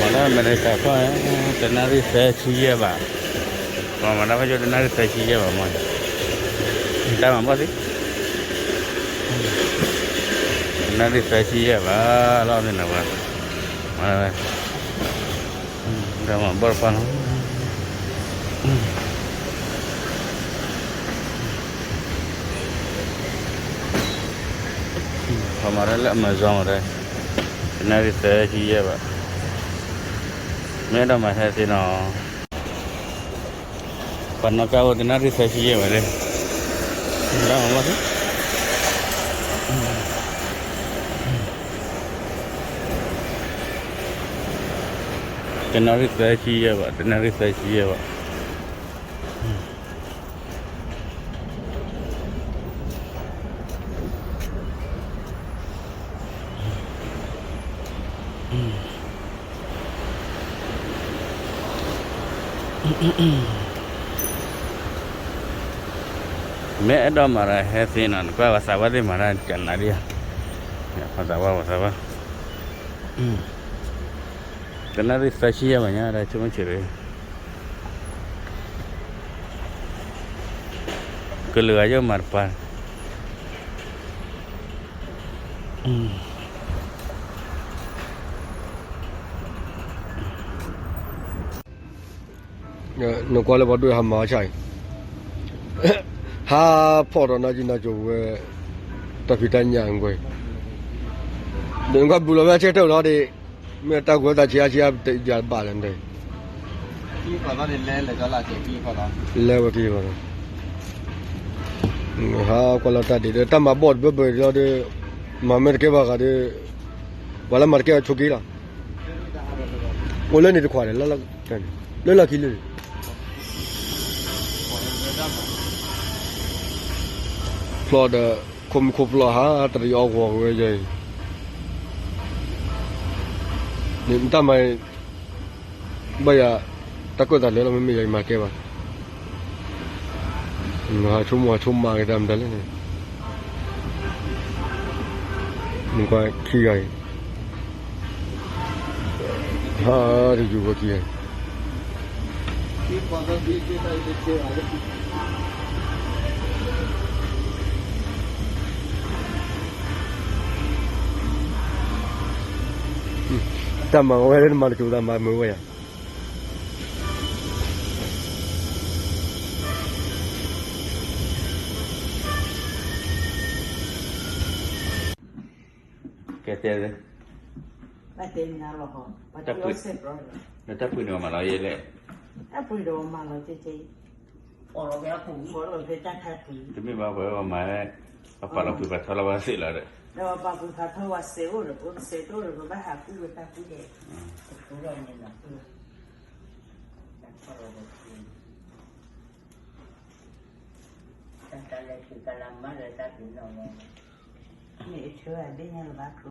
Mana mereka apa? Tenari saya cia bah. Mana apa jadi tenari saya cia bah mana? Kita apa sih? Tenari saya cia bah, lalu ni apa? Mana? Dah mampu apa? हमारे लिए मज़ा आ रहा है इतना भी सही चीज़ है बा मेरा मज़ा है ना पर ना क्या वो इतना भी सही चीज़ है मेरे ना हमारे इतना भी सही चीज़ है बा इतना भी सही चीज़ है बा मैं एडो मारा है सीनन को वसावा दे मारा चलना दिया वसावा करना री सची है बनिया रहा चुम चिरे कल आयो मार पार nó qua là bắt đuôi hầm máu chảy ha phò đó nó chỉ là chỗ tập phi tan nhàng quay đừng có bù lô chết đâu nó đi mẹ tao của ta chia tự giờ bà lên đây khi vào nó đến lên là cho là chỉ khi vào đó leo vào kia vào ha qua là ta đi ta mà bớt bớt rồi đi mà mẹ cái bà đi bà làm mặt cái chụp kỹ là lên đi khoai lên là kỹ lên Florida không Florida tại do hoàng người gì nên ta mày bây giờ ta có thể lấy là mình gì mà kêu mà chung mà cái đam đấy này mình coi khi này ha thì dù có kia ta mà quay lên mà chúng ta mà mới quay à cái tiền đấy Vai terminar logo. Vai Tá ter por- o sempre. nó chắc quên mà nói vậy đấy É por isso mà lo chơi chơi. ồ cái phụ Bỏ lo cái trang khai phí. chúng mình bảo với mà này apa là phải bắt đầu vào rồi đấy Rồi bà cũng phải thôi xéo rồi, cũng xéo rồi bà hạ cứ người ta cứ để. cũng rồi nên là cứ ta lại cứ làm mà rồi ta cứ nói Mẹ chưa biết nhau là bà